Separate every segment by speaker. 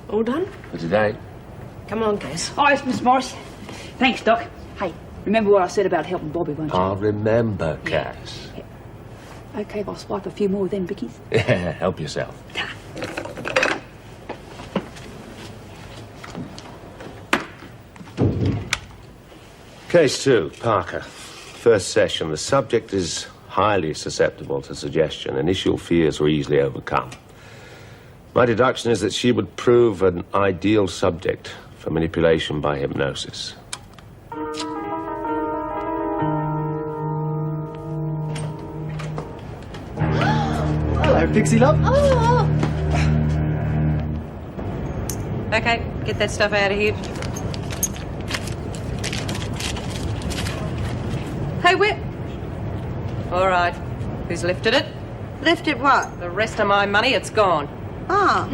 Speaker 1: All done?
Speaker 2: For today.
Speaker 1: Come on, Cass.
Speaker 3: Oh, yes, Miss Morris. Thanks, Doc. Hey, remember what I said about helping Bobby, won't you?
Speaker 2: I'll remember, Cass.
Speaker 3: Yeah. OK, I'll swipe a few more of them bickies.
Speaker 2: Yeah, help yourself. Case 2, Parker. First session. The subject is highly susceptible to suggestion. Initial fears were easily overcome. My deduction is that she would prove an ideal subject for manipulation by hypnosis.
Speaker 4: Hello, Pixie love.
Speaker 1: Oh.
Speaker 5: Okay, get that stuff out of here. Hey, Whip. All right. Who's lifted it?
Speaker 6: Lifted what?
Speaker 5: The rest of my money, it's gone.
Speaker 6: Ah.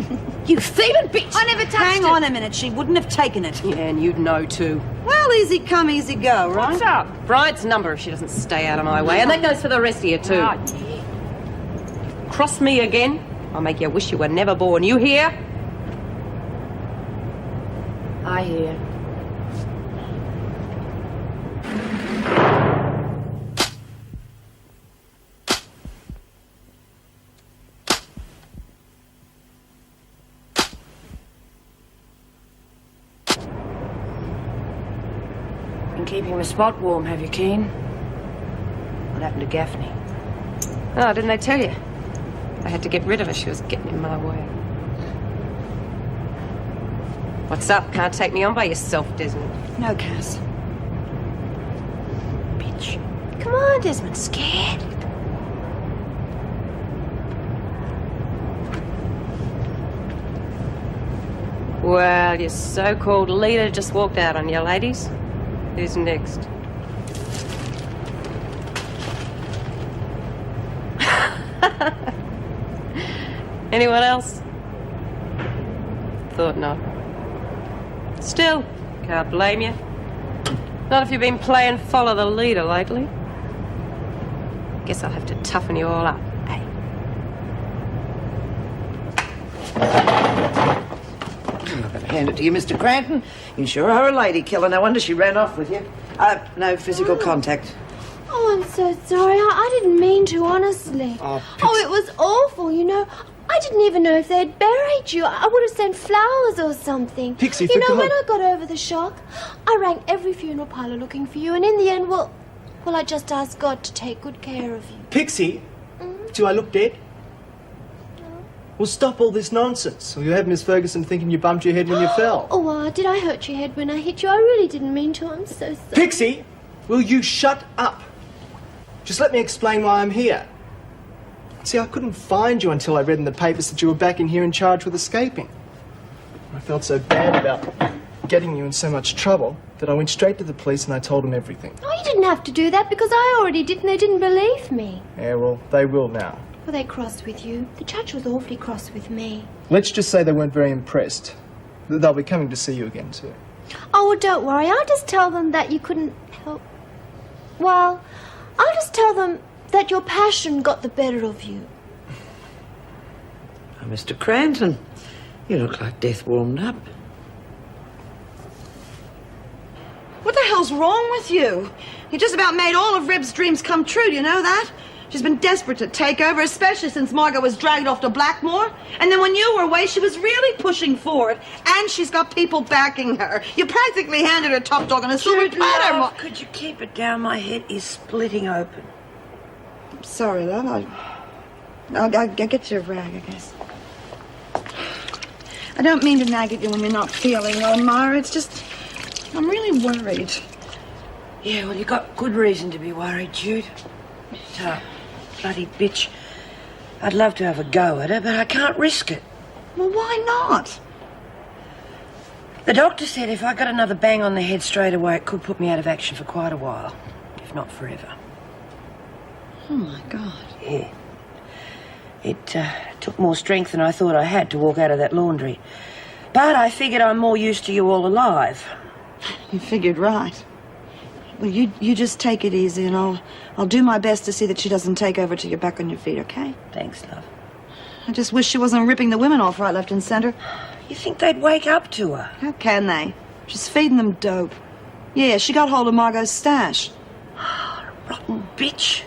Speaker 3: You thieving bitch!
Speaker 6: I never touched it. Hang on a minute. She wouldn't have taken it.
Speaker 5: Yeah, and you'd know too.
Speaker 6: Well, easy come, easy go, right?
Speaker 5: What's up? Bryant's number if she doesn't stay out of my way. And that goes for the rest of you too.
Speaker 3: Oh, yeah.
Speaker 5: Cross me again, I'll make you wish you were never born. You hear?
Speaker 3: I hear. Been keeping the spot warm, have you, Keen? What happened to Gaffney?
Speaker 5: Oh, didn't they tell you? I had to get rid of her. She was getting in my way. What's up? Can't take me on by yourself, Desmond.
Speaker 6: No, Cass.
Speaker 5: Bitch.
Speaker 1: Come on, Desmond. Scared?
Speaker 5: Well, your so-called leader just walked out on you, ladies. Who's next? Anyone else? Thought not. Still, can't blame you. Not if you've been playing follow the leader lately. Guess I'll have to toughen you all up, eh?
Speaker 6: I've got to hand it to you, Mr. Cranton. You sure are a lady killer. No wonder she ran off with you. No physical contact.
Speaker 1: Oh, I'm so sorry. I didn't mean to, honestly.
Speaker 4: Oh,
Speaker 1: It was awful, you know. I didn't even know if they'd buried you. I would have sent flowers or something.
Speaker 4: Pixie,
Speaker 1: you know,
Speaker 4: for
Speaker 1: when
Speaker 4: God.
Speaker 1: I got over the shock, I rang every funeral parlour looking for you, and in the end, well, I just asked God to take good care of you.
Speaker 4: Pixie, do I look dead?
Speaker 1: No.
Speaker 4: Well, stop all this nonsense, or you'll have Miss Ferguson thinking you bumped your head when you fell.
Speaker 1: Oh, did I hurt your head when I hit you? I really didn't mean to. I'm so sorry.
Speaker 4: Pixie, will you shut up? Just let me explain why I'm here. See, I couldn't find you until I read in the papers that you were back in here in charge with escaping. I felt so bad about getting you in so much trouble that I went straight to the police and I told them everything.
Speaker 1: Oh, you didn't have to do that because I already did and they didn't believe me.
Speaker 4: Yeah, well, they will now.
Speaker 1: Were they cross with you? The judge was awfully cross with me.
Speaker 4: Let's just say they weren't very impressed. They'll be coming to see you again, too.
Speaker 1: Oh, well, don't worry. I'll just tell them that you couldn't help. Well, I'll just tell them that your passion got the better of you.
Speaker 6: Oh, Mr. Cranton, you look like death warmed up. What the hell's wrong with you? You just about made all of Reb's dreams come true, do you know that? She's been desperate to take over, especially since Margot was dragged off to Blackmore. And then when you were away, she was really pushing for it. And she's got people backing her. You practically handed her top dog on a silver platter.
Speaker 7: Could you keep it down? My head is splitting open.
Speaker 6: I'm sorry, love. I'll get you a rag, I guess. I don't mean to nag at you when you're not feeling well, Mara. It's just, I'm really worried.
Speaker 7: Yeah, well, you got good reason to be worried, Jude. Bloody bitch. I'd love to have a go at her, but I can't risk it.
Speaker 6: Well, why not?
Speaker 7: The doctor said if I got another bang on the head straight away, it could put me out of action for quite a while, if not forever.
Speaker 6: Oh, my God.
Speaker 7: Yeah. It took more strength than I thought I had to walk out of that laundry. But I figured I'm more used to you all alive.
Speaker 6: You figured right. Well, you just take it easy, and I'll do my best to see that she doesn't take over till you're back on your feet, okay?
Speaker 7: Thanks, love.
Speaker 6: I just wish she wasn't ripping the women off right, left, and center.
Speaker 7: You think they'd wake up to her?
Speaker 6: How can they? She's feeding them dope. Yeah, she got hold of Margot's stash.
Speaker 7: Rotten bitch.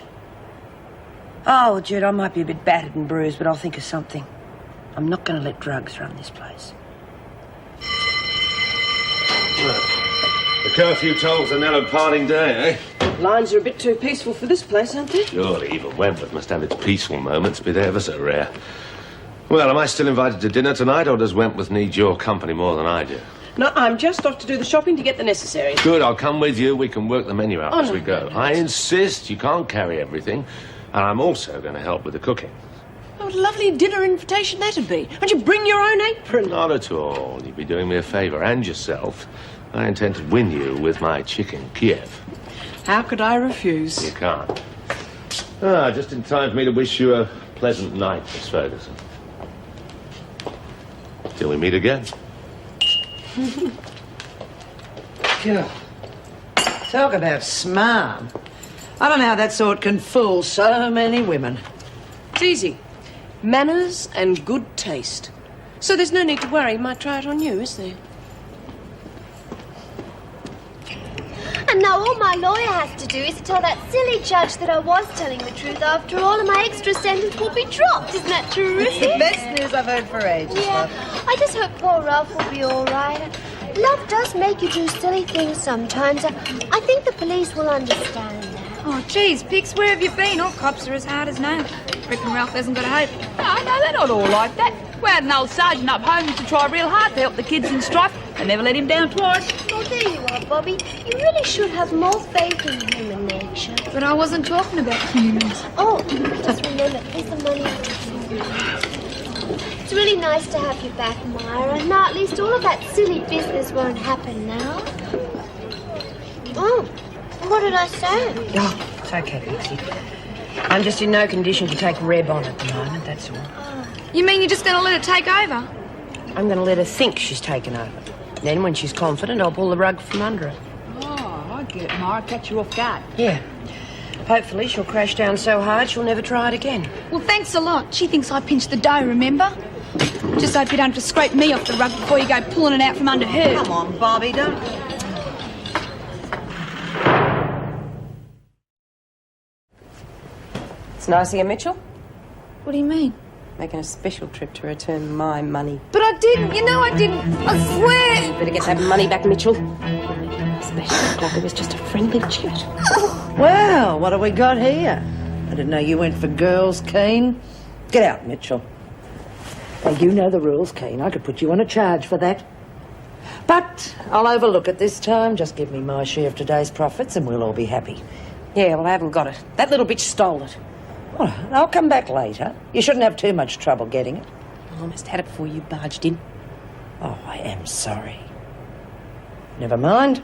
Speaker 7: Oh, Jude, I might be a bit battered and bruised, but I'll think of something. I'm not going to let drugs run this place.
Speaker 2: The curfew tolls the Nello parting day, eh?
Speaker 7: Lines are a bit too peaceful for this place, aren't they?
Speaker 2: Surely even Wentworth must have its peaceful moments, be they ever so rare. Well, am I still invited to dinner tonight, or does Wentworth need your company more than I do?
Speaker 5: No, I'm just off to do the shopping to get the necessaries.
Speaker 2: Good, I'll come with you. We can work the menu out as we go.
Speaker 5: no.
Speaker 2: I insist, you can't carry everything. And I'm also going to help with the cooking.
Speaker 5: What a lovely dinner invitation that'd be. Won't you bring your own apron?
Speaker 2: Not at all. You'd be doing me a favour, and yourself. I intend to win you with my chicken Kiev.
Speaker 6: How could I refuse?
Speaker 2: You can't. Just in time for me to wish you a pleasant night, Miss Ferguson. Till we meet again.
Speaker 7: God. Talk about smart. I don't know how that sort can fool so many women.
Speaker 5: It's easy. Manners and good taste. So there's no need to worry. He might try it on you, is there?
Speaker 1: And now all my lawyer has to do is to tell that silly judge that I was telling the truth after all, and my extra sentence will be dropped. Isn't that terrific?
Speaker 6: Best news I've heard for ages.
Speaker 1: Yeah, I just hope poor Ralph will be all right. Love does make you do silly things sometimes. I think the police will understand that.
Speaker 8: Oh, geez, Pix, where have you been? All cops are as hard as nails. Reckon Ralph hasn't got a hope. No, they're not all like that. We had an old sergeant up home used to try real hard to help the kids in strife. They never let him down twice.
Speaker 1: Oh, there you are, Bobby. You really should have more faith in human nature.
Speaker 8: But I wasn't talking about humans.
Speaker 1: Oh, just remember, here's the money. It's really nice to have you back, Myra. Now, at least all of that silly business won't happen now. Oh, what did I say?
Speaker 7: Oh, it's okay, Pixie. I'm just in no condition to take Reb on at the moment, that's all.
Speaker 8: You mean you're just going to let it take over?
Speaker 7: I'm going to let her think she's taken over. Then, when she's confident, I'll pull the rug from under her.
Speaker 8: Oh, I get it, Myra. Catch you off guard.
Speaker 7: Yeah. Hopefully she'll crash down so hard she'll never try it again.
Speaker 8: Well, thanks a lot. She thinks I pinched the dough, remember? Just hope you don't have to scrape me off the rug before you go pulling it out from under her.
Speaker 6: Come on, Bobby, don't...
Speaker 5: It's nice of you, Mitchell.
Speaker 8: What do you mean?
Speaker 5: Making a special trip to return my money.
Speaker 8: But I didn't. You know I didn't. I swear.
Speaker 5: Better get that money back, Mitchell. Especially like it was just a friendly chat.
Speaker 7: Well, what have we got here? I didn't know you went for girls, Keen. Get out, Mitchell. Well, you know the rules, Keen. I could put you on a charge for that. But I'll overlook it this time. Just give me my share of today's profits and we'll all be happy.
Speaker 5: Yeah, well, I haven't got it. That little bitch stole it.
Speaker 7: Well, I'll come back later. You shouldn't have too much trouble getting it.
Speaker 5: I almost had it before you barged in.
Speaker 7: Oh, I am sorry. Never mind.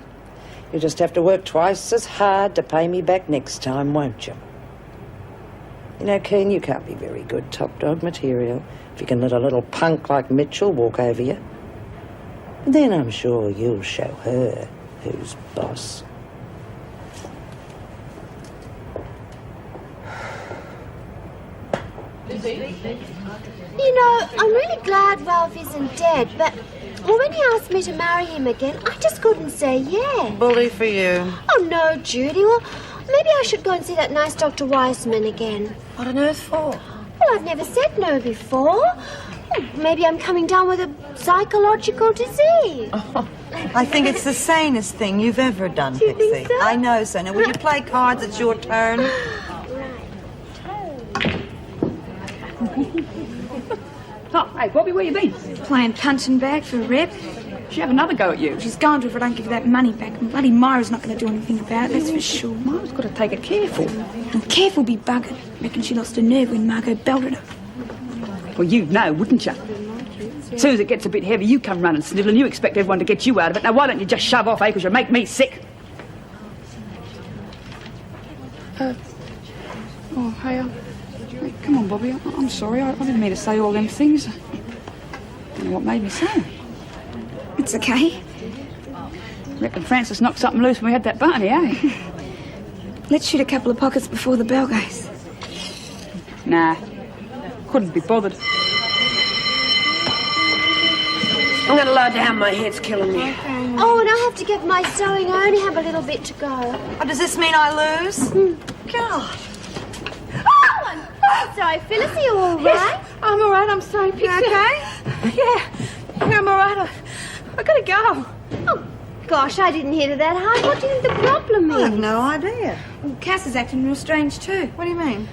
Speaker 7: You'll just have to work twice as hard to pay me back next time, won't you? You know, Keen, you can't be very good top dog material if you can let a little punk like Mitchell walk over you. Then I'm sure you'll show her who's boss.
Speaker 1: You know, I'm really glad Ralph isn't dead, but when he asked me to marry him again, I just couldn't say yeah.
Speaker 6: Bully for you.
Speaker 1: Oh, no, Judy. Well, maybe I should go and see that nice Dr. Weissman again.
Speaker 7: What on earth for?
Speaker 1: Well, I've never said no before. Maybe I'm coming down with a psychological disease.
Speaker 6: I think it's the sanest thing you've ever done,
Speaker 1: Do you
Speaker 6: Pixie.
Speaker 1: think so?
Speaker 6: I know so. Now, will you play cards? It's your turn.
Speaker 9: Oh, hey, Bobby, where you been?
Speaker 8: Playing punching bag for Reb.
Speaker 9: She'll have another go at you.
Speaker 8: She's going to if I don't give her that money back. And bloody Myra's not going to do anything about it, that's for sure.
Speaker 9: Mama's got to take it careful.
Speaker 8: And careful be buggered. Reckon she lost her nerve when Margot belted her.
Speaker 9: Well, you'd know, wouldn't you? As soon as it gets a bit heavy, you come running snivelling. You expect everyone to get you out of it. Now, why don't you just shove off, eh? Because you make me sick. Oh, hey, hey, come on, Bobby. I'm sorry. I didn't mean to say all them things. I don't know what made me say them.
Speaker 8: It's okay.
Speaker 9: Reckon Francis knocked something loose when we had that party, eh?
Speaker 8: Let's shoot a couple of pockets before the bell goes.
Speaker 9: Nah, couldn't be bothered.
Speaker 3: I'm going to lie down. My head's killing me.
Speaker 1: Oh, and I have to get my sewing. I only have a little bit to go.
Speaker 6: Oh, does this mean I lose? God.
Speaker 1: Oh, sorry, Phyllis, are you all right?
Speaker 8: Yes, I'm all right. I'm sorry, Pixie.
Speaker 6: You okay?
Speaker 8: Yeah, I'm all right. I gotta go.
Speaker 1: Oh, gosh, I didn't hear to that high. What do you think the problem is?
Speaker 6: I have no idea.
Speaker 8: Well, Cass is acting real strange too.
Speaker 6: What do you mean?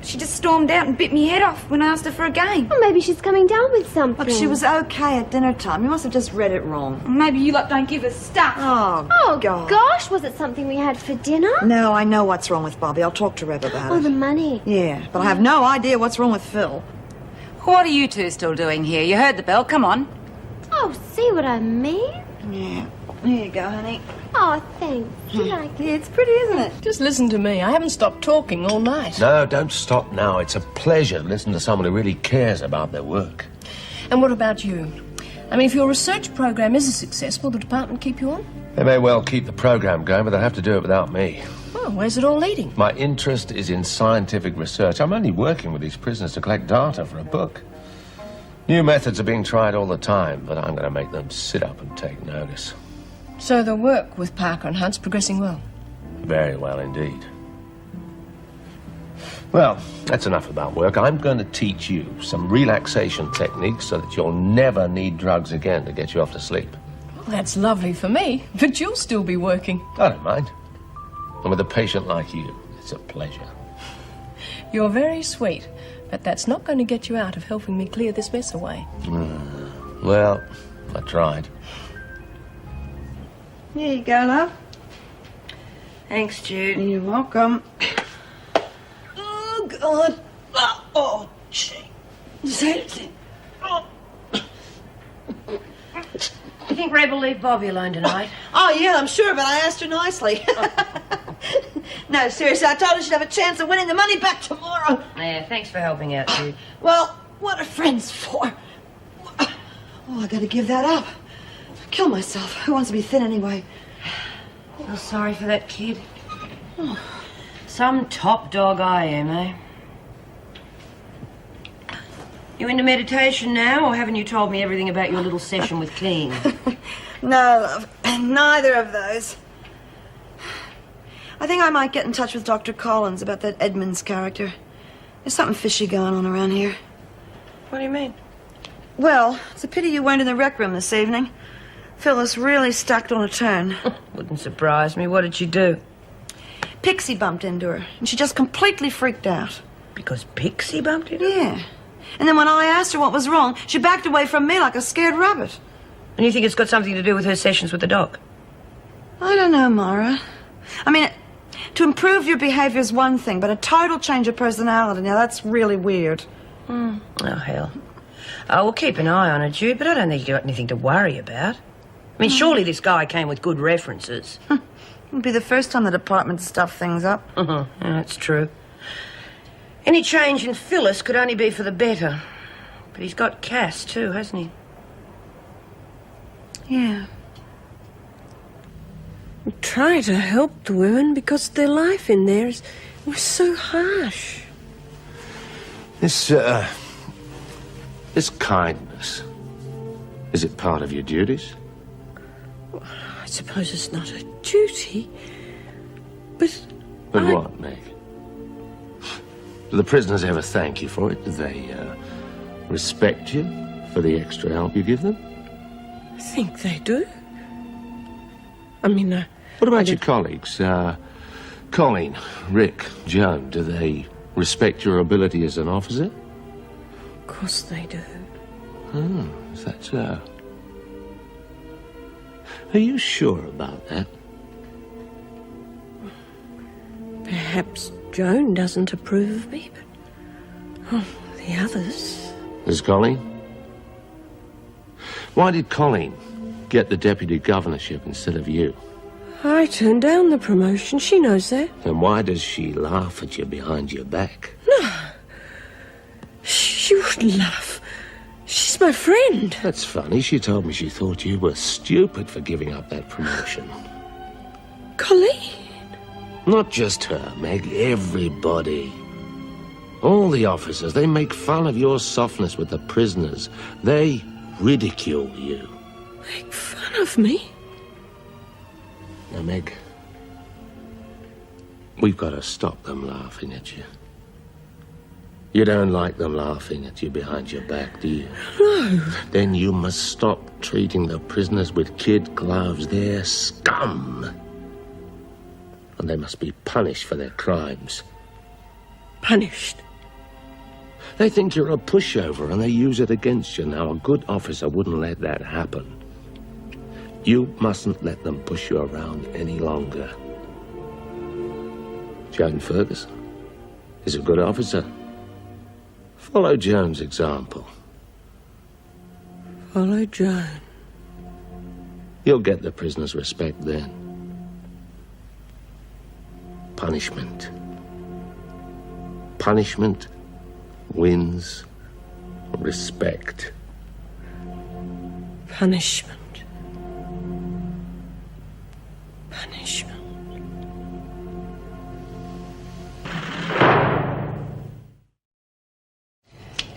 Speaker 8: She just stormed out and bit me head off when I asked her for a game.
Speaker 1: Well, maybe she's coming down with something.
Speaker 6: Look, she was okay at dinner time. You must have just read it wrong.
Speaker 8: Maybe you lot don't give her stuff.
Speaker 1: Oh,
Speaker 6: God.
Speaker 1: gosh, was it something we had for dinner?
Speaker 6: No, I know what's wrong with Bobby. I'll talk to Reb about
Speaker 1: Oh,
Speaker 6: it.
Speaker 1: the money.
Speaker 6: Yeah, but I have no idea what's wrong with Phil.
Speaker 9: What are you two still doing here? You heard the bell. Come on.
Speaker 1: Oh, see what I mean?
Speaker 6: Yeah. Here you go, honey.
Speaker 1: Oh, thanks. Do you like it?
Speaker 6: Yeah, it's pretty, isn't it?
Speaker 5: Just listen to me. I haven't stopped talking all night.
Speaker 2: No, don't stop now. It's a pleasure to listen to someone who really cares about their work.
Speaker 5: And what about you? I mean, if your research program is a success, will the department keep you on?
Speaker 2: They may well keep the program going, but they'll have to do it without me.
Speaker 5: Oh, where's it all leading?
Speaker 2: My interest is in scientific research. I'm only working with these prisoners to collect data for a book. New methods are being tried all the time, but I'm going to make them sit up and take notice.
Speaker 5: So the work with Parker and Hunt's progressing well?
Speaker 2: Very well indeed. Well, that's enough about work. I'm going to teach you some relaxation techniques so that you'll never need drugs again to get you off to sleep.
Speaker 5: Well, that's lovely for me, but you'll still be working.
Speaker 2: I don't mind. And with a patient like you, it's a pleasure.
Speaker 5: You're very sweet, but that's not going to get you out of helping me clear this mess away.
Speaker 2: Well, I tried.
Speaker 6: Here you go, love.
Speaker 3: Thanks, Jude.
Speaker 6: You're welcome. Oh, God. Oh, gee.
Speaker 3: You think Reb will leave Bobby alone tonight?
Speaker 6: Oh, yeah, I'm sure, but I asked her nicely. No, seriously, I told her she'd have a chance of winning the money back tomorrow.
Speaker 3: Yeah, thanks for helping out, Jude.
Speaker 6: Well, what are friends for? Oh, I gotta give that up. Kill myself. Who wants to be thin anyway?
Speaker 3: Feel sorry for that kid. Some top dog I am, eh? You into meditation now, or haven't you told me everything about your little session with Keane?
Speaker 6: No, love. Neither of those. I think I might get in touch with Dr. Collins about that Edmonds character. There's something fishy going on around here.
Speaker 3: What do you mean?
Speaker 6: Well, it's a pity you weren't in the rec room this evening. Phyllis really stacked on a turn.
Speaker 3: Wouldn't surprise me. What did she do?
Speaker 6: Pixie bumped into her, and she just completely freaked out.
Speaker 3: Because Pixie bumped into her?
Speaker 6: Yeah. And then when I asked her what was wrong, she backed away from me like a scared rabbit.
Speaker 3: And you think it's got something to do with her sessions with the dog?
Speaker 6: I don't know, Mara. I mean, to improve your behavior is one thing, but a total change of personality, now that's really weird.
Speaker 3: Oh, hell. We'll keep an eye on her, Jude, but I don't think you've got anything to worry about. I mean, surely this guy came with good references.
Speaker 6: It'll be the first time the department stuffed things up.
Speaker 3: Yeah, that's true. Any change in Phyllis could only be for the better. But he's got Cass, too, hasn't he?
Speaker 6: Yeah.
Speaker 5: We try to help the women because their life in there was so harsh.
Speaker 2: This kindness, is it part of your duties?
Speaker 5: I suppose it's not a duty, but...
Speaker 2: But what, Meg? Do the prisoners ever thank you for it? Do they, respect you for the extra help you give them?
Speaker 5: I think they do. I mean,
Speaker 2: What about your colleagues? Colleen, Rick, Joan, do they respect your ability as an officer?
Speaker 5: Of course they do.
Speaker 2: Oh, is that so? Are you sure about that?
Speaker 5: Perhaps Joan doesn't approve of me, but... Oh, the others...
Speaker 2: Is Colleen? Why did Colleen get the deputy governorship instead of you?
Speaker 5: I turned down the promotion. She knows that.
Speaker 2: Then why does she laugh at you behind your back?
Speaker 5: No. She wouldn't laugh. She's my friend.
Speaker 2: That's funny. She told me she thought you were stupid for giving up that promotion.
Speaker 5: Colleen?
Speaker 2: Not just her, Meg. Everybody. All the officers, they make fun of your softness with the prisoners. They ridicule you.
Speaker 5: Make fun of me?
Speaker 2: Now, Meg, we've got to stop them laughing at you. You don't like them laughing at you behind your back, do you?
Speaker 5: No.
Speaker 2: Then you must stop treating the prisoners with kid gloves. They're scum. And they must be punished for their crimes.
Speaker 5: Punished?
Speaker 2: They think you're a pushover and they use it against you. Now, a good officer wouldn't let that happen. You mustn't let them push you around any longer. Joan Ferguson is a good officer. Follow Joan's example.
Speaker 5: Follow Joan.
Speaker 2: You'll get the prisoner's respect then. Punishment. Punishment wins respect.
Speaker 5: Punishment. Punishment.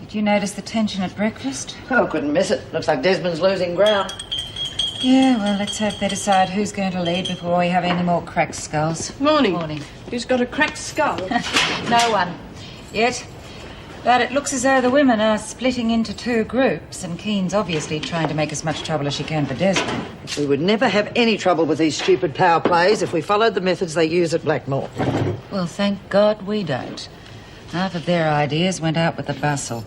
Speaker 10: Did you notice the tension at breakfast?
Speaker 7: Oh, couldn't miss it. Looks like Desmond's losing ground.
Speaker 10: Yeah, well, let's hope they decide who's going to lead before we have any more cracked skulls.
Speaker 5: Morning.
Speaker 10: Morning.
Speaker 5: Who's got a cracked skull?
Speaker 10: No one. Yet. But it looks as though the women are splitting into two groups, and Keen's obviously trying to make as much trouble as she can for Desmond.
Speaker 7: We would never have any trouble with these stupid power plays if we followed the methods they use at Blackmore.
Speaker 10: Well, thank God we don't. Half of their ideas went out with the bustle.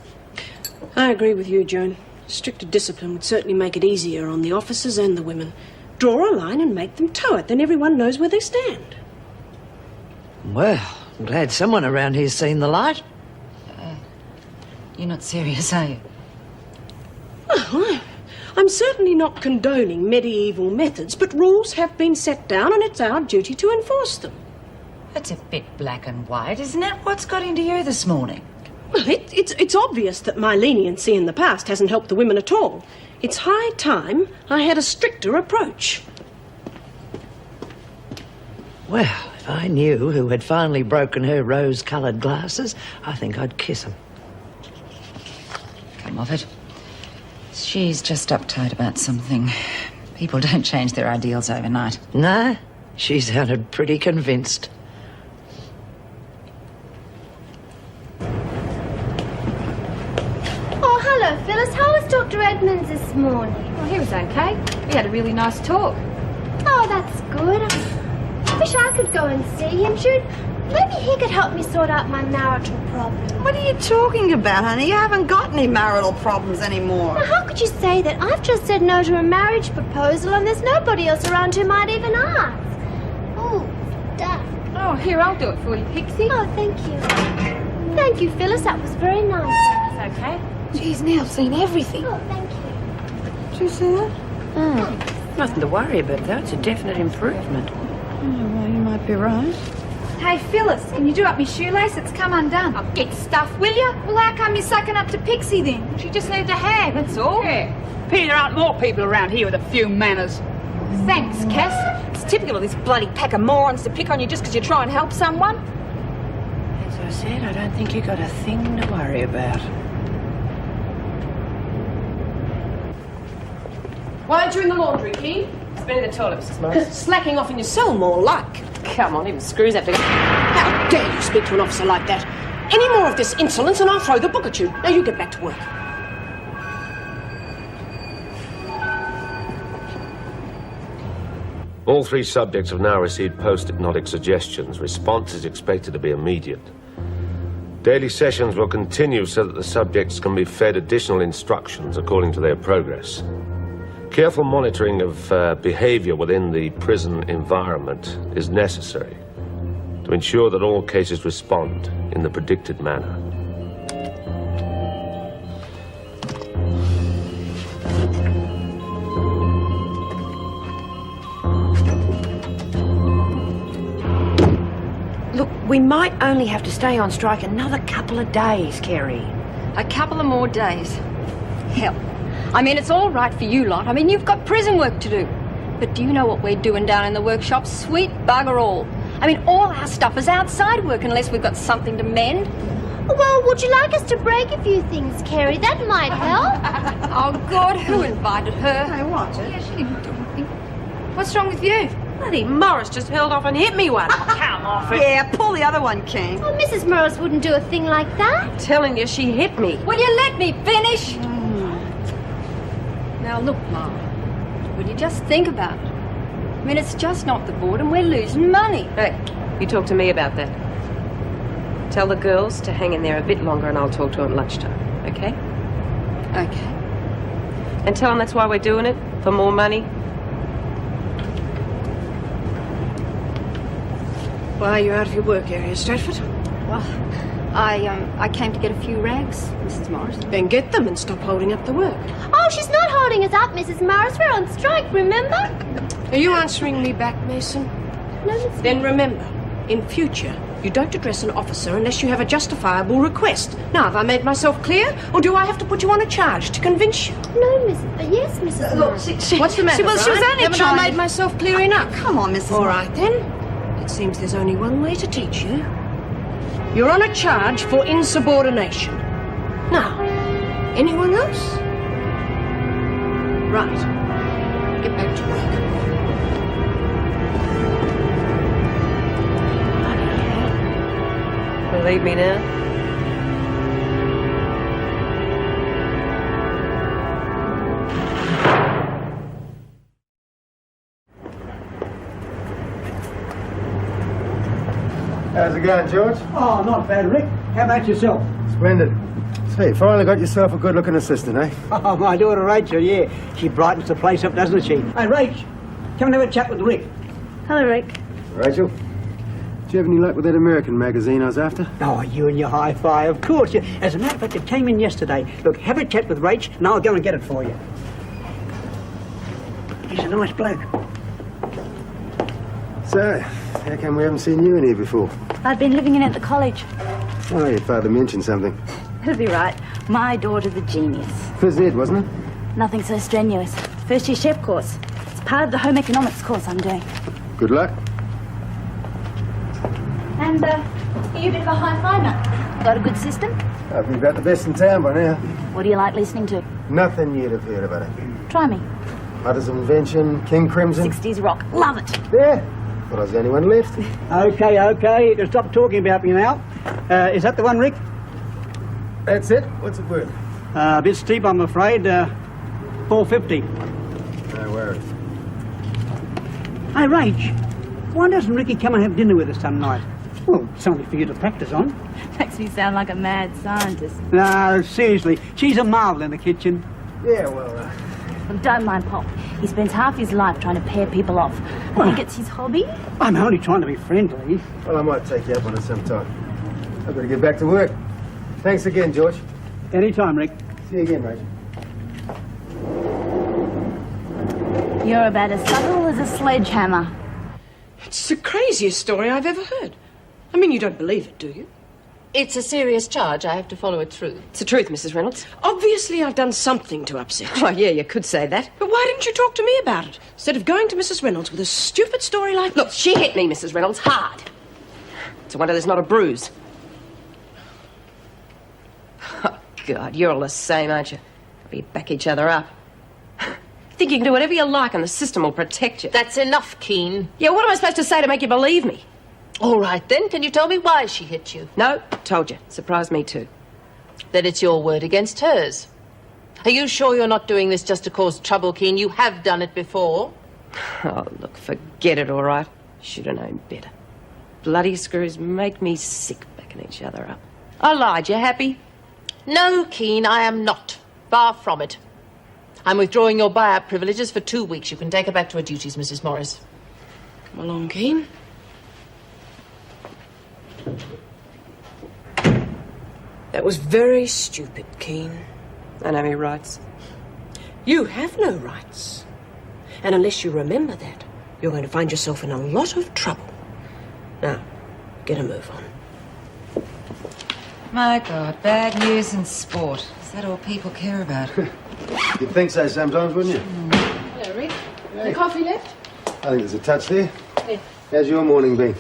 Speaker 5: I agree with you, Joan. Stricter discipline would certainly make it easier on the officers and the women. Draw a line and make them toe it, then everyone knows where they stand.
Speaker 7: Well, I'm glad someone around here's seen the light.
Speaker 10: You're not serious, are you?
Speaker 5: Oh, I'm certainly not condoning medieval methods, but rules have been set down and it's our duty to enforce them.
Speaker 10: That's a bit black and white, isn't it? What's got into you this morning?
Speaker 5: Well, it's obvious that my leniency in the past hasn't helped the women at all. It's high time I had a stricter approach.
Speaker 7: Well, if I knew who had finally broken her rose-coloured glasses, I think I'd kiss him.
Speaker 10: Come off it. She's just uptight about something. People don't change their ideals overnight.
Speaker 7: No, she sounded pretty convinced.
Speaker 1: Oh, hello, Phyllis. How was Dr. Edmonds this morning?
Speaker 8: Well, he was okay. We had a really nice talk.
Speaker 1: Oh, that's good. I wish I could go and see him. Maybe he could help me sort out my marital problem.
Speaker 6: What are you talking about, honey? You haven't got any marital problems anymore.
Speaker 1: Now, how could you say that? I've just said no to a marriage proposal and there's nobody else around who might even ask. Oh, duck.
Speaker 8: Oh, here, I'll do it for you, Pixie.
Speaker 1: Oh, thank you. Thank you, Phyllis. That was very nice.
Speaker 8: It's okay. Geez, now I've seen everything.
Speaker 1: Oh, thank you.
Speaker 6: Did you see that?
Speaker 3: Nothing to worry about, though. It's a definite improvement.
Speaker 6: Oh, well, you might be right.
Speaker 8: Hey, Phyllis, can you do up my shoelace? It's come undone. Oh, get stuff, will you? Well, how come you're sucking up to Pixie, then? She just needed a hand, that's all.
Speaker 9: Yeah. Pity there aren't more people around here with a few manners.
Speaker 8: Thanks, Cass. It's typical of this bloody pack of morons to pick on you just because you try and help someone.
Speaker 3: As I said, I don't think you've got a thing to worry about.
Speaker 5: Why aren't you in the laundry, Keen?
Speaker 3: It's been in the toilet, Mrs. Morris.
Speaker 5: Slacking off in your cell, more like.
Speaker 3: Come on, even screws have to go.
Speaker 5: How dare you speak to an officer like that? Any more of this insolence and I'll throw the book at you. Now you get back to work.
Speaker 2: All three subjects have now received post-hypnotic suggestions. Response is expected to be immediate. Daily sessions will continue so that the subjects can be fed additional instructions according to their progress. Careful monitoring of behavior within the prison environment is necessary to ensure that all cases respond in the predicted manner.
Speaker 3: Look, we might only have to stay on strike another couple of days, Kerry.
Speaker 11: A couple of more days. Hell, I mean, it's all right for you lot. I mean, you've got prison work to do. But do you know what we're doing down in the workshop? Sweet bugger all. I mean, all our stuff is outside work unless we've got something to mend.
Speaker 1: Well, would you like us to break a few things, Carrie? That might help.
Speaker 11: Oh, God, who invited her?
Speaker 6: Hey, what?
Speaker 11: Yeah, she didn't do anything. What's wrong with you?
Speaker 5: Bloody Morris just held off and hit me one.
Speaker 3: Come off it.
Speaker 6: Yeah, pull the other one, King.
Speaker 1: Oh, Mrs. Morris wouldn't do a thing like that.
Speaker 5: I'm telling you, she hit me.
Speaker 11: Will you let me finish? Now, look, Ma, will you just think about it? I mean, it's just not the board and we're losing money.
Speaker 5: Hey, you talk to me about that. Tell the girls to hang in there a bit longer and I'll talk to them at lunchtime, okay?
Speaker 11: Okay.
Speaker 5: And tell them that's why we're doing it, for more money.
Speaker 12: Why are you out of your work area, Stratford?
Speaker 11: Well, I came to get a few rags, Mrs. Morris.
Speaker 12: Then get them and stop holding up the work.
Speaker 1: Oh, she's not holding us up, Mrs. Morris. We're on strike, remember?
Speaker 12: Are you answering me back, Mason?
Speaker 1: No, Miss.
Speaker 12: Then remember, in future, you don't address an officer unless you have a justifiable request. Now, have I made myself clear, or do I have to put you on a charge to convince you?
Speaker 1: No, yes, Mrs. Morris.
Speaker 12: What's the matter,
Speaker 6: She was
Speaker 12: Brian?
Speaker 6: only
Speaker 12: Haven't
Speaker 6: trying.
Speaker 12: I made myself clear enough?
Speaker 6: Come on, Mrs.
Speaker 12: All right, then. It seems there's only one way to teach you. You're on a charge for insubordination. Now, anyone else? Right. Get back to work.
Speaker 5: Believe me now?
Speaker 13: How's it going, George?
Speaker 14: Oh, not bad, Rick. How about yourself?
Speaker 13: Splendid. So you finally got yourself a good-looking assistant, eh?
Speaker 14: Oh, my daughter Rachel, yeah. She brightens the place up, doesn't she? Hey, Rach, come and have a chat with Rick.
Speaker 15: Hello, Rick.
Speaker 13: Rachel, do you have any luck with that American magazine I was after?
Speaker 14: Oh, you and your hi-fi, of course. Yeah. As a matter of fact, it came in yesterday. Look, have a chat with Rach, and I'll go and get it for you. He's a nice bloke.
Speaker 13: So, how come we haven't seen you in here before?
Speaker 15: I've been living in at the college.
Speaker 13: Oh, your father mentioned something.
Speaker 15: He'll be right. My daughter's a genius.
Speaker 13: Phys Ed, wasn't it?
Speaker 15: Nothing so strenuous. First year chef course. It's part of the home economics course I'm doing.
Speaker 13: Good luck.
Speaker 15: And, are you a bit of a high fiver? Got a good system?
Speaker 13: I'll be about the best in town by now.
Speaker 15: What do you like listening to?
Speaker 13: Nothing you'd have heard about it.
Speaker 15: Try me.
Speaker 13: Mother's Invention, King Crimson.
Speaker 15: 60s rock. Love it.
Speaker 13: There. Thought I was the only one left.
Speaker 14: Okay. You can stop talking about me now. Is that the one, Rick?
Speaker 13: That's it. What's it worth?
Speaker 14: A bit steep, I'm afraid. $4.50.
Speaker 13: No worries.
Speaker 14: Hey, Rach, why doesn't Ricky come and have dinner with us some night? Well, it's only for you to practice on.
Speaker 15: Makes me sound like a mad scientist.
Speaker 14: No, seriously, she's a marvel in the kitchen.
Speaker 13: Yeah, well,
Speaker 15: Well, don't mind Pop. He spends half his life trying to pair people off. I think it's his hobby.
Speaker 14: I'm only trying to be friendly.
Speaker 13: well, I might take you up on it sometime. I've got to get back to work. Thanks again, George.
Speaker 14: Anytime, Rick.
Speaker 13: See you again, Rachel.
Speaker 15: You're about as subtle as a sledgehammer.
Speaker 12: It's the craziest story I've ever heard. I mean, you don't believe it, do you?
Speaker 16: It's a serious charge. I have to follow it through.
Speaker 5: It's the truth, Mrs. Reynolds.
Speaker 12: Obviously, I've done something to upset you.
Speaker 5: Oh, yeah, you could say that.
Speaker 12: But why didn't you talk to me about it? Instead of going to Mrs. Reynolds with a stupid story like
Speaker 5: Look, she hit me, Mrs. Reynolds, hard. It's a wonder there's not a bruise. Oh, God, you're all the same, aren't you? We back each other up. Think you can do whatever you like and the system will protect you.
Speaker 16: That's enough, Keen.
Speaker 5: Yeah, what am I supposed to say to make you believe me?
Speaker 16: All right, then. Can you tell me why she hit you?
Speaker 5: No, told you. Surprised me too.
Speaker 16: Then it's your word against hers. Are you sure you're not doing this just to cause trouble, Keen? You have done it before.
Speaker 5: Oh, look, forget it, all right? Should have known better. Bloody screws make me sick backing each other up. I lied. You happy?
Speaker 16: No, Keen, I am not. Far from it. I'm withdrawing your buyout privileges for 2 weeks. You can take her back to her duties, Mrs. Morris.
Speaker 12: Come along, Keen. That was very stupid, Keen.
Speaker 5: I know my rights.
Speaker 12: You have no rights. And unless you remember that, you're going to find yourself in a lot of trouble. Now, get a move on.
Speaker 10: My God, bad news in sport. Is that all people care about?
Speaker 13: You'd think so sometimes, wouldn't you?
Speaker 12: Hello, Rick.
Speaker 13: Hey.
Speaker 12: The coffee left?
Speaker 13: I think there's a touch there.
Speaker 12: Yeah.
Speaker 13: How's your morning been?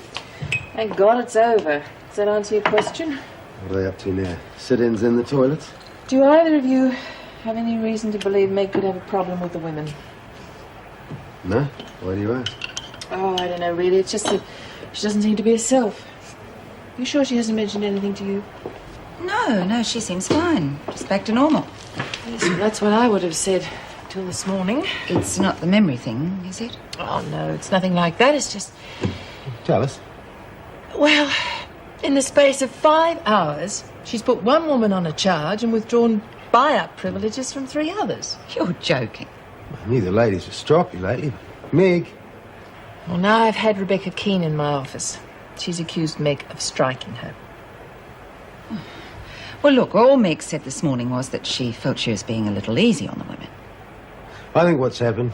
Speaker 5: Thank God it's over. Does that answer your question?
Speaker 13: What are they up to now? Sit-ins in the toilets?
Speaker 16: Do either of you have any reason to believe Meg could have a problem with the women?
Speaker 13: No? Why do you ask?
Speaker 16: Oh, I don't know, really. It's just that she doesn't seem to be herself. You sure she hasn't mentioned anything to you?
Speaker 10: No, she seems fine. Just back to normal.
Speaker 16: Yes, well, that's what I would have said till this morning.
Speaker 10: It's not the memory thing, is it?
Speaker 16: Oh, no, it's nothing like that. It's just...
Speaker 13: Tell us.
Speaker 16: Well, in the space of 5 hours, she's put one woman on a charge and withdrawn buy-up privileges from 3 others.
Speaker 10: You're joking.
Speaker 13: I knew the ladies were stroppy lately. Meg.
Speaker 16: Well, now I've had Rebecca Keane in my office. She's accused Meg of striking her.
Speaker 10: Well, look, all Meg said this morning was that she felt she was being a little easy on the women.
Speaker 13: I think what's happened,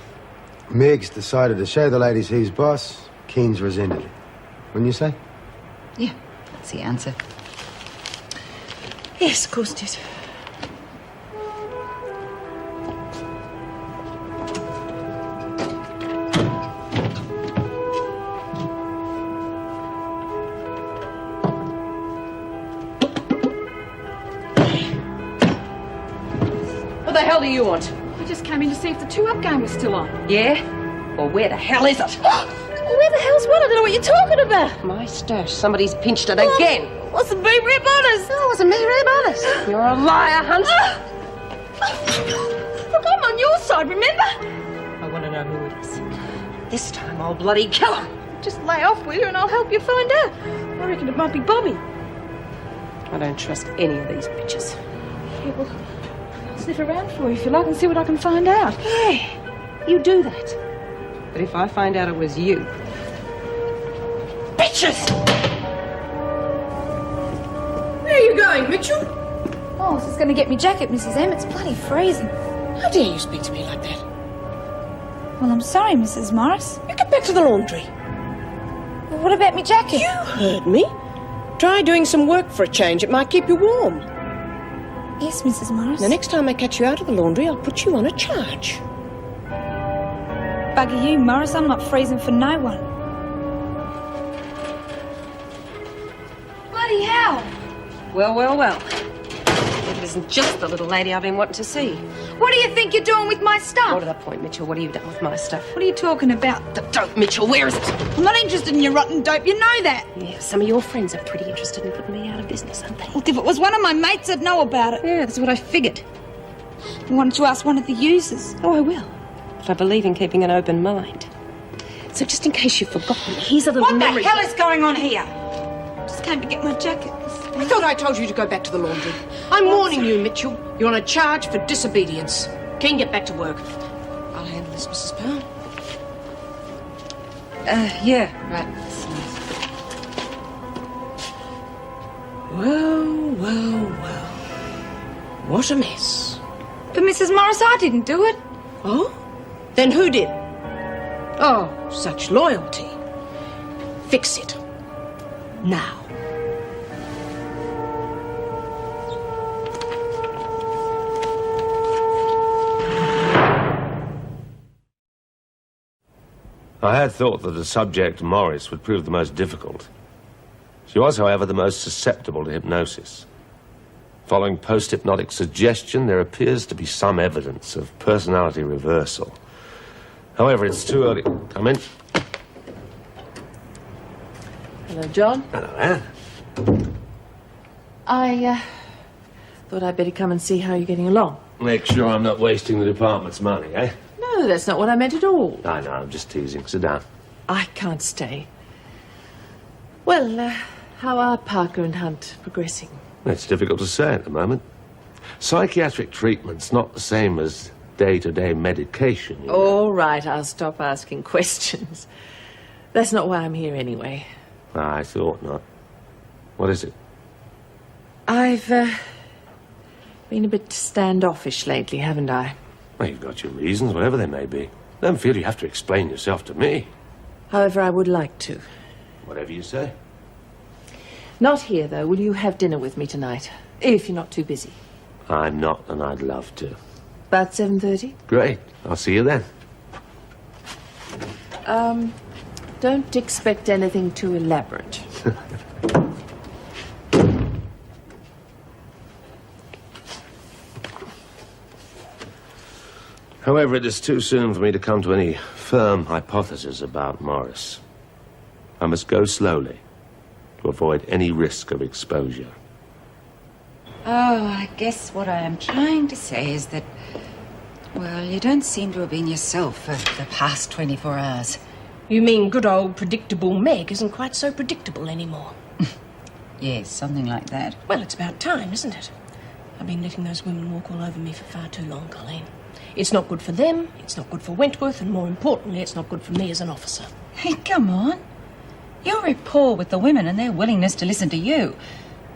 Speaker 13: Meg's decided to show the ladies who's boss. Keane's resented it. Wouldn't you say?
Speaker 10: Yeah, that's the answer.
Speaker 16: Yes, of course it is. What the hell do you want?
Speaker 8: I just came in to see if the 2-up game was still on.
Speaker 3: Yeah? Well, where the hell is it?
Speaker 1: Where the hell's what? I don't know what you're talking about.
Speaker 3: My stash. Somebody's pinched it again.
Speaker 1: What's the big rib on us?
Speaker 3: Oh, it was a me rib on us. You're a liar, Hunt.
Speaker 1: Look, I'm on your side, remember?
Speaker 3: I want to know who it is. This time I'll bloody kill him.
Speaker 8: Just lay off, will you, and I'll help you find out. I reckon it might be Bobby.
Speaker 3: I don't trust any of these bitches.
Speaker 8: Yeah, well, I'll sniff around for you if you like and see what I can find out.
Speaker 3: Yeah, you do that. But if I find out it was you... Bitches!
Speaker 8: Where are you going, Mitchell? Oh, I was just going to get me jacket, Mrs. M. It's bloody freezing.
Speaker 12: How dare you speak to me like that?
Speaker 8: Well, I'm sorry, Mrs. Morris.
Speaker 12: You get back to the laundry.
Speaker 8: Well, what about me jacket?
Speaker 12: You heard me. Try doing some work for a change. It might keep you warm.
Speaker 8: Yes, Mrs. Morris.
Speaker 12: The next time I catch you out of the laundry, I'll put you on a charge.
Speaker 8: Bugger you, Morris. I'm not freezing for no one. Bloody hell!
Speaker 3: Well. It isn't just the little lady I've been wanting to see.
Speaker 8: What do you think you're doing with my stuff?
Speaker 3: More to the point, Mitchell. What have you done with my stuff?
Speaker 8: What are you talking about?
Speaker 3: The dope, Mitchell. Where is it?
Speaker 8: I'm not interested in your rotten dope. You know that.
Speaker 3: Yeah, some of your friends are pretty interested in putting me out of business, aren't they?
Speaker 8: Look, if it was one of my mates, I'd know about it.
Speaker 3: Yeah, that's what I figured.
Speaker 8: You wanted to ask one of the users.
Speaker 3: Oh, I will. But I believe in keeping an open mind. So just in case you've forgotten, here's a little
Speaker 8: What
Speaker 3: memory...
Speaker 8: the hell is going on here? Just came to get my jacket.
Speaker 12: I thought I told you to go back to the laundry. I'm warning you, Mitchell. You're on a charge for disobedience. Keane, get back to work. I'll handle this, Mrs. Pearl.
Speaker 10: Yeah, right. That's nice.
Speaker 12: Well. What a mess.
Speaker 8: But Mrs. Morris, I didn't do it.
Speaker 12: Oh? Then who did? Oh, such loyalty. Fix it. Now.
Speaker 2: I had thought that the subject, Morris, would prove the most difficult. She was, however, the most susceptible to hypnosis. Following post-hypnotic suggestion, there appears to be some evidence of personality reversal. However, it's too early. Come in.
Speaker 16: Hello, John.
Speaker 2: Hello, Anne.
Speaker 16: I thought I'd better come and see how you're getting along.
Speaker 2: Make sure I'm not wasting the department's money, eh?
Speaker 16: No, that's not what I meant at all.
Speaker 2: I know, I'm just teasing. Sit down.
Speaker 16: I can't stay. Well, how are Parker and Hunt progressing?
Speaker 2: It's difficult to say at the moment. Psychiatric treatment's not the same as day-to-day medication. You know.
Speaker 16: All right, I'll stop asking questions. That's not why I'm here anyway.
Speaker 2: I thought not. What is it?
Speaker 16: I've been a bit standoffish lately, haven't I?
Speaker 2: Well, you've got your reasons, whatever they may be. Don't feel you have to explain yourself to me.
Speaker 16: However, I would like to.
Speaker 2: Whatever you say.
Speaker 16: Not here, though. Will you have dinner with me tonight? If you're not too busy.
Speaker 2: I'm not, and I'd love to.
Speaker 16: About 7:30?
Speaker 2: Great. I'll see you then.
Speaker 16: Don't expect anything too elaborate.
Speaker 2: However, it is too soon for me to come to any firm hypothesis about Morris. I must go slowly to avoid any risk of exposure.
Speaker 10: Oh, I guess what I am trying to say is that, well, you don't seem to have been yourself for the past 24 hours.
Speaker 12: You mean good old predictable Meg isn't quite so predictable anymore?
Speaker 10: Yes, something like that.
Speaker 12: Well, it's about time, isn't it? I've been letting those women walk all over me for far too long, Colleen. It's not good for them, it's not good for Wentworth, and more importantly, it's not good for me as an officer.
Speaker 10: Hey, come on. Your rapport with the women and their willingness to listen to you.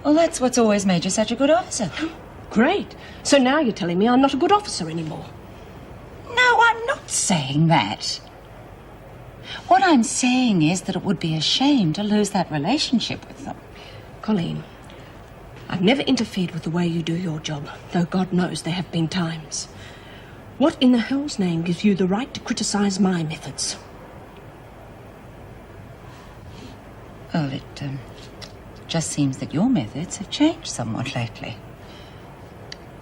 Speaker 10: Well, that's what's always made you such a good officer.
Speaker 12: Great. So now you're telling me I'm not a good officer anymore.
Speaker 10: No, I'm not saying that. What I'm saying is that it would be a shame to lose that relationship with them.
Speaker 12: Colleen, I've never interfered with the way you do your job, though God knows there have been times. What in the hell's name gives you the right to criticise my methods?
Speaker 10: Well, it just seems that your methods have changed somewhat lately.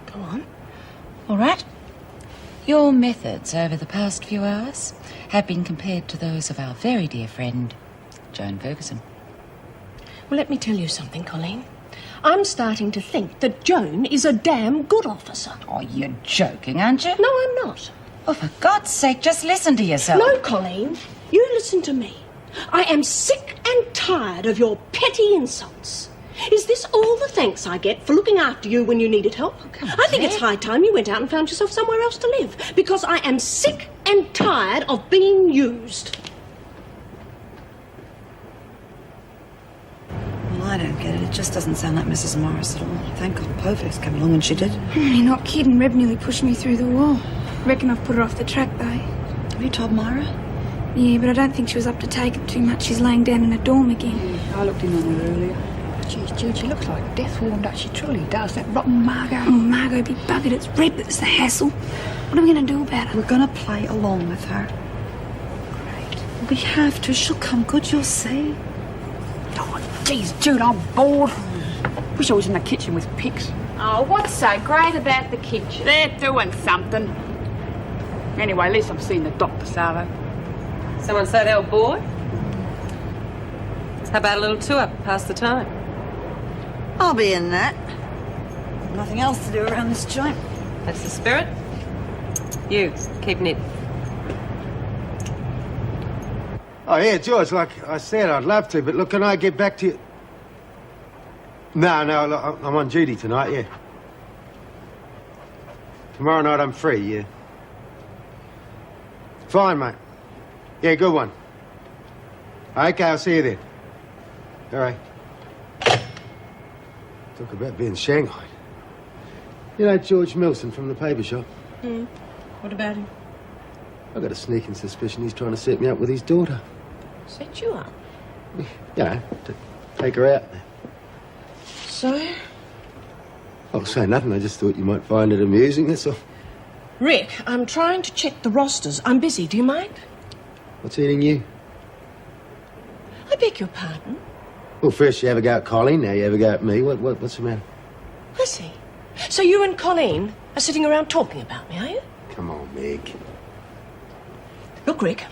Speaker 12: Go on.
Speaker 10: All right. Your methods over the past few hours have been compared to those of our very dear friend, Joan Ferguson.
Speaker 12: Well, let me tell you something, Colleen. I'm starting to think that Joan is a damn good officer.
Speaker 10: Oh, you're joking, aren't you?
Speaker 12: No, I'm not.
Speaker 10: Oh, for God's sake, just listen to yourself.
Speaker 12: No, Colleen. You listen to me. I am sick and tired of your petty insults. Is this all the thanks I get for looking after you when you needed help? I think it's high time you went out and found yourself somewhere else to live, because I am sick and tired of being used.
Speaker 7: Well, I don't get it. It just doesn't sound like Mrs. Morris at all. Thank God Povek's come along when she did.
Speaker 17: You're not kidding. Reb nearly pushed me through the wall. Reckon I've put her off the track, though.
Speaker 7: Have you told Myra?
Speaker 17: Yeah, but I don't think she was up to take it too much. She's laying down in a dorm again.
Speaker 14: Yeah, I looked in on her earlier.
Speaker 8: Geez, Jude, she looks like death warmed up. She truly does. That rotten Margot.
Speaker 17: Oh, Margot be buggered. It's Reb that's the hassle. What are we going to do about it?
Speaker 7: We're going to play along with her. Great. We have to. She'll come good, you'll see.
Speaker 8: Oh, geez, Jude, I'm bored. Wish I was in the kitchen with pigs.
Speaker 18: Oh, what's so great about the kitchen?
Speaker 8: They're doing something. Anyway, at least I'm seeing the doctor, Savo.
Speaker 5: Someone say they were bored? How about a little tour, pass the time?
Speaker 7: I'll be in that. Nothing else to do around this joint.
Speaker 5: That's the spirit. You, keep knit.
Speaker 13: Oh, yeah, George, like I said, I'd love to, but look, can I get back to you? No, look, I'm on duty tonight, yeah. Tomorrow night I'm free, yeah. Fine, mate. Yeah, good one. Okay, I'll see you then. All right. Talk about being shanghaied. You know George Milsom from the paper shop?
Speaker 12: What about him?
Speaker 13: I've got a sneaking suspicion he's trying to set me up with his daughter.
Speaker 12: Set you up?
Speaker 13: You know, to take her out.
Speaker 12: So?
Speaker 13: I'll say nothing. I just thought you might find it amusing, that's all.
Speaker 12: Rick, I'm trying to check the rosters. I'm busy. Do you mind?
Speaker 13: What's eating you?
Speaker 12: I beg your pardon?
Speaker 13: Well, first you have a go at Colleen, now you have a go at me. What's the matter?
Speaker 12: I see. So you and Colleen are sitting around talking about me, are you?
Speaker 13: Come on, Meg.
Speaker 12: Look, Rick,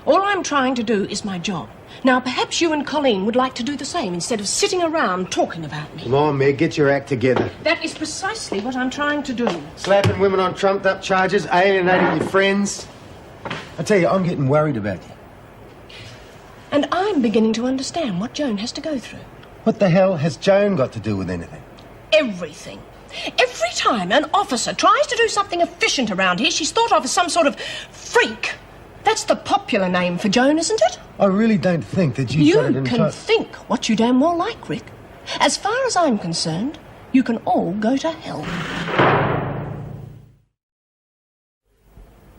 Speaker 12: all I'm trying to do is my job. Now, perhaps you and Colleen would like to do the same instead of sitting around talking about me.
Speaker 13: Come on, Meg, get your act together.
Speaker 12: That is precisely what I'm trying to do.
Speaker 13: Slapping women on trumped-up charges, alienating your friends. I tell you, I'm getting worried about you.
Speaker 12: And I'm beginning to understand what Joan has to go through.
Speaker 13: What the hell has Joan got to do with anything?
Speaker 12: Everything. Every time an officer tries to do something efficient around here, she's thought of as some sort of freak. That's the popular name for Joan, isn't it?
Speaker 13: I really don't think that you've got it in
Speaker 12: You can think what you damn well like, Rick. As far as I'm concerned, you can all go to hell.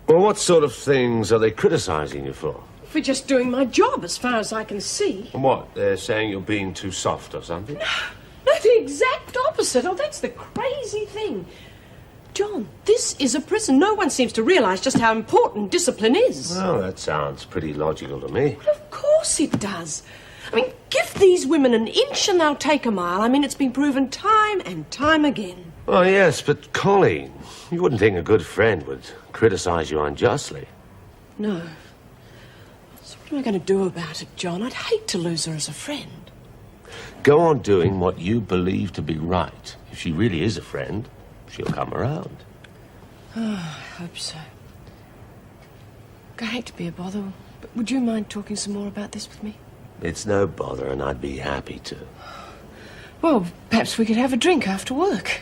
Speaker 2: Well, what sort of things are they criticising you for?
Speaker 12: For just doing my job, as far as I can see.
Speaker 2: And what? They're saying you're being too soft or something?
Speaker 12: No, the exact opposite. Oh, that's the crazy thing. John, this is a prison. No one seems to realise just how important discipline is.
Speaker 2: Well, that sounds pretty logical to me.
Speaker 12: Well, of course it does. I mean, give these women an inch and they'll take a mile. I mean, it's been proven time and time again.
Speaker 2: Oh, yes, but Colleen, you wouldn't think a good friend would criticise you unjustly.
Speaker 12: No. So what am I going to do about it, John? I'd hate to lose her as a friend.
Speaker 2: Go on doing what you believe to be right. If she really is a friend, she'll come around.
Speaker 12: Oh, I hope so. I hate to be a bother, but would you mind talking some more about this with me?
Speaker 2: It's no bother, and I'd be happy to.
Speaker 12: Well, perhaps we could have a drink after work.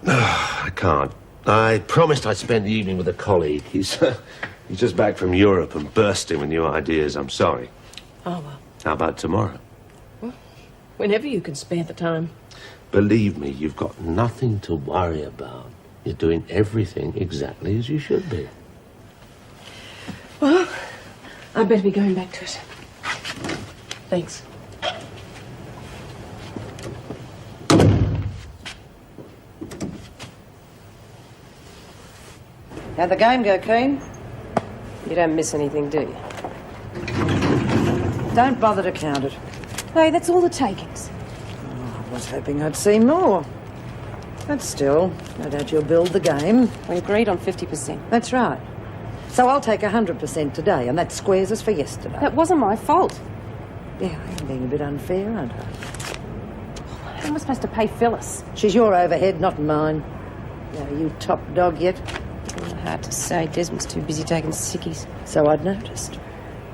Speaker 2: I can't. I promised I'd spend the evening with a colleague. He's just back from Europe and bursting with new ideas. I'm sorry.
Speaker 12: Oh, well.
Speaker 2: How about tomorrow?
Speaker 12: Well, whenever you can spare the time.
Speaker 2: Believe me, you've got nothing to worry about. You're doing everything exactly as you should be.
Speaker 12: Well, I'd better be going back to it. Thanks.
Speaker 7: How'd the game go, Keane?
Speaker 5: You don't miss anything, do you?
Speaker 7: Don't bother to count it.
Speaker 15: Hey, that's all the takings.
Speaker 7: Oh, I was hoping I'd see more. But still, no doubt you'll build the game.
Speaker 5: We agreed on 50%.
Speaker 7: That's right. So I'll take 100% today, and that squares us for yesterday.
Speaker 5: That wasn't my fault.
Speaker 7: Yeah, I'm being a bit unfair, aren't I?
Speaker 15: How am I supposed to pay Phyllis?
Speaker 7: She's your overhead, not mine. Are you top dog yet?
Speaker 5: Hard to say. Desmond's too busy taking sickies.
Speaker 7: So I'd noticed.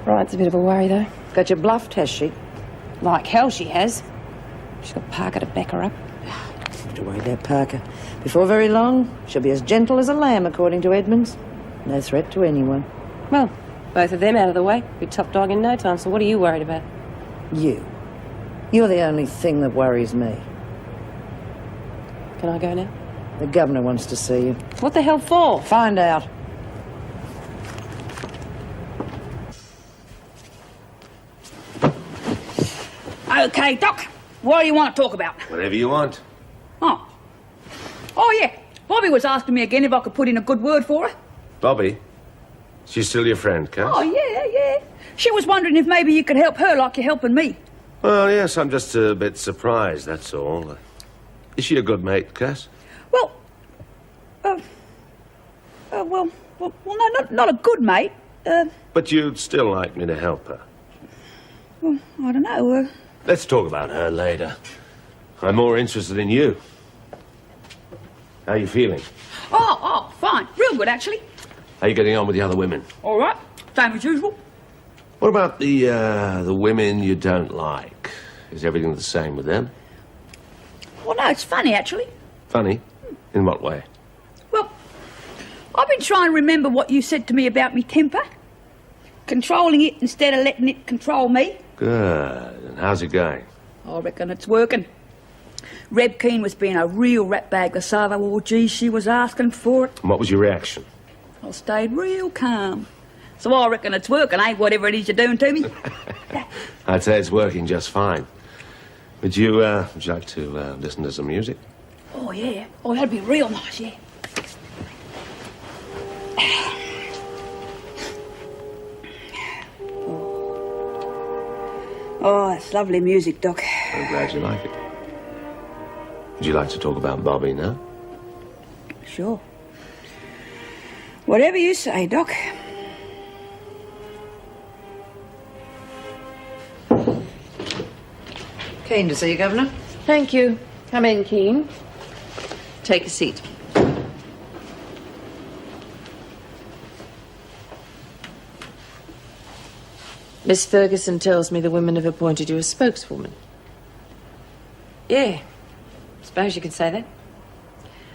Speaker 5: Right, it's a bit of a worry, though.
Speaker 7: Got you bluffed, has she?
Speaker 5: Like hell she has. She's got Parker to back her up.
Speaker 7: Have to worry about Parker. Before very long, she'll be as gentle as a lamb, according to Edmonds. No threat to anyone.
Speaker 5: Well, both of them out of the way. Be top dog in no time, so what are you worried about?
Speaker 7: You. You're the only thing that worries me.
Speaker 5: Can I go now?
Speaker 7: The governor wants to see you.
Speaker 5: What the hell for?
Speaker 7: Find out.
Speaker 9: Okay, Doc. What do you want to talk about?
Speaker 2: Whatever you want.
Speaker 9: Oh. Oh, yeah. Bobby was asking me again if I could put in a good word for her.
Speaker 2: Bobby? She's still your friend, Cass?
Speaker 9: Oh, yeah. She was wondering if maybe you could help her like you're helping me.
Speaker 2: Well, yes, I'm just a bit surprised, that's all. Is she a good mate, Cass?
Speaker 9: Well, no, not a good mate.
Speaker 2: But you'd still like me to help her?
Speaker 9: Well, I don't know.
Speaker 2: Let's talk about her later. I'm more interested in you. How are you feeling?
Speaker 9: Oh, fine. Real good, actually.
Speaker 2: How are you getting on with the other women?
Speaker 9: All right. Same as usual.
Speaker 2: What about the women you don't like? Is everything the same with them?
Speaker 9: Well, no, it's funny, actually.
Speaker 2: Funny? In what way?
Speaker 9: Well, I've been trying to remember what you said to me about me temper. Controlling it instead of letting it control me.
Speaker 2: Good. And how's it going?
Speaker 9: I reckon it's working. Reb Keane was being a real ratbag this other war. Gee, she was asking for it.
Speaker 2: And what was your reaction?
Speaker 9: I stayed real calm. So I reckon it's working, eh? Whatever it is you're doing to me.
Speaker 2: I'd say it's working just fine. Would you like to listen to some music?
Speaker 9: Oh, yeah. Oh, that'd be real nice, yeah. Oh, that's lovely music, Doc.
Speaker 2: I'm glad you like it. Would you like to talk about Bobby now?
Speaker 9: Sure. Whatever you say, Doc.
Speaker 7: Keen to see you, Governor.
Speaker 18: Thank you. Come in, Keane. Take a seat. Miss Ferguson tells me the women have appointed you a spokeswoman.
Speaker 5: Yeah. Suppose you could say that.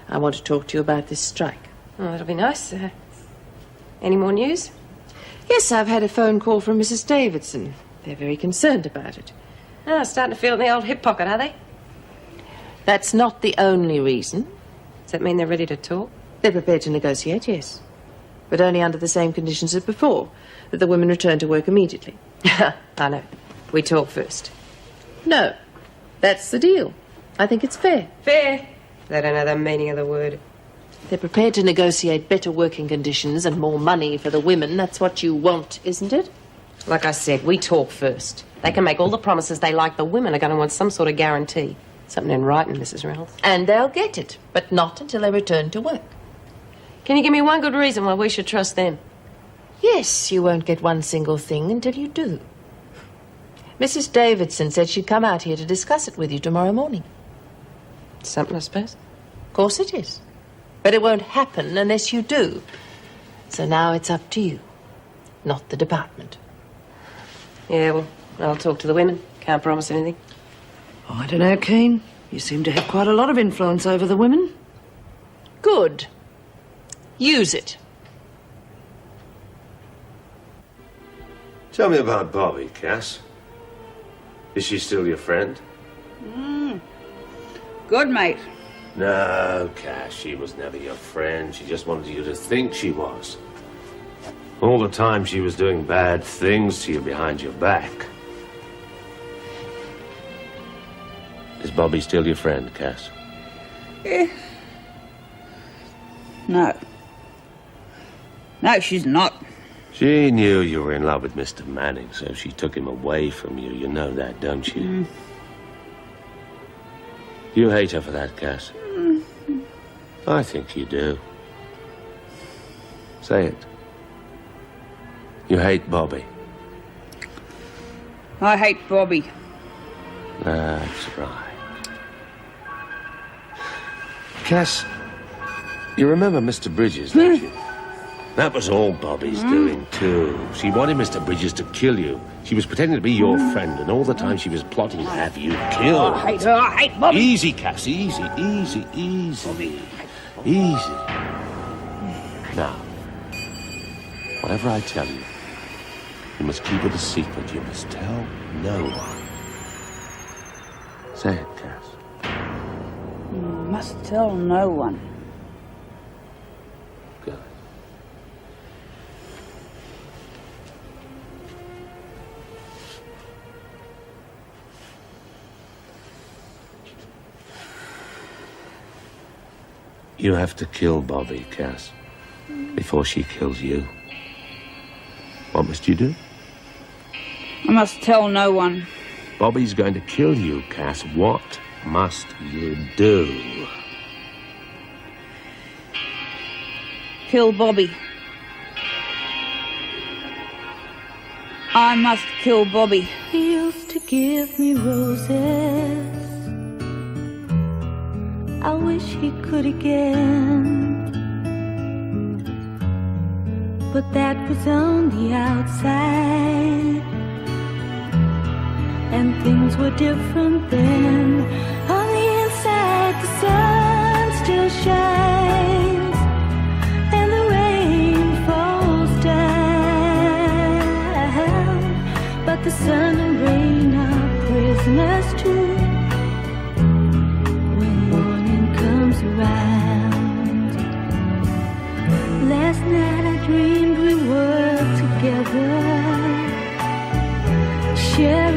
Speaker 18: I want to talk to you about this strike.
Speaker 5: Oh, that'll be nice. Any more news?
Speaker 18: Yes, I've had a phone call from Mrs. Davidson. They're very concerned about it.
Speaker 5: Oh, starting to feel in the old hip pocket, are they?
Speaker 18: That's not the only reason.
Speaker 5: Does that mean they're ready to talk?
Speaker 18: They're prepared to negotiate, yes. But only under the same conditions as before, that the women return to work immediately.
Speaker 5: I know. We talk first.
Speaker 18: No, that's the deal. I think it's fair.
Speaker 5: Fair? They don't know the meaning of the word.
Speaker 18: They're prepared to negotiate better working conditions and more money for the women. That's what you want, isn't it?
Speaker 5: Like I said, we talk first. They can make all the promises they like. The women are going to want some sort of guarantee. Something in writing, Mrs. Reynolds.
Speaker 18: And they'll get it, but not until they return to work.
Speaker 5: Can you give me one good reason why we should trust them?
Speaker 18: Yes, you won't get one single thing until you do. Mrs. Davidson said she'd come out here to discuss it with you tomorrow morning.
Speaker 5: Something, I suppose?
Speaker 18: Of course it is. But it won't happen unless you do. So now it's up to you, not the department.
Speaker 5: Yeah, well, I'll talk to the women. Can't promise anything.
Speaker 7: Oh, I don't know, Keen. You seem to have quite a lot of influence over the women.
Speaker 18: Good. Use it.
Speaker 2: Tell me about Bobby, Cass. Is she still your friend?
Speaker 9: Good, mate.
Speaker 2: No, Cass, she was never your friend. She just wanted you to think she was. All the time she was doing bad things to you behind your back. Is Bobby still your friend, Cass?
Speaker 9: No. No, she's not.
Speaker 2: She knew you were in love with Mr. Manning, so she took him away from you. You know that, don't you? You hate her for that, Cass. I think you do. Say it. You hate Bobby.
Speaker 9: I hate Bobby.
Speaker 2: That's right. Cass, you remember Mr. Bridges, don't you? That was all Bobby's doing, too. She wanted Mr. Bridges to kill you. She was pretending to be your friend, and all the time she was plotting to have you killed.
Speaker 9: I hate her. I hate Bobby.
Speaker 2: Easy, Cass, easy, easy, easy. Easy. Now, whatever I tell you, you must keep it a secret. You must tell no one. Say it, Cass.
Speaker 9: You must tell no one.
Speaker 2: Good. You have to kill Bobby, Cass, before she kills you. What must you do?
Speaker 9: I must tell no one.
Speaker 2: Bobby's going to kill you, Cass. What must you do?
Speaker 9: Kill Bobby. I must kill Bobby.
Speaker 15: He used to give me roses. I wish he could again. But that was on the outside, and things were different then. On the inside, the sun still shines, and the rain falls down. But the sun and rain are prisoners too. When morning comes around, last night I dreamed we were together, sharing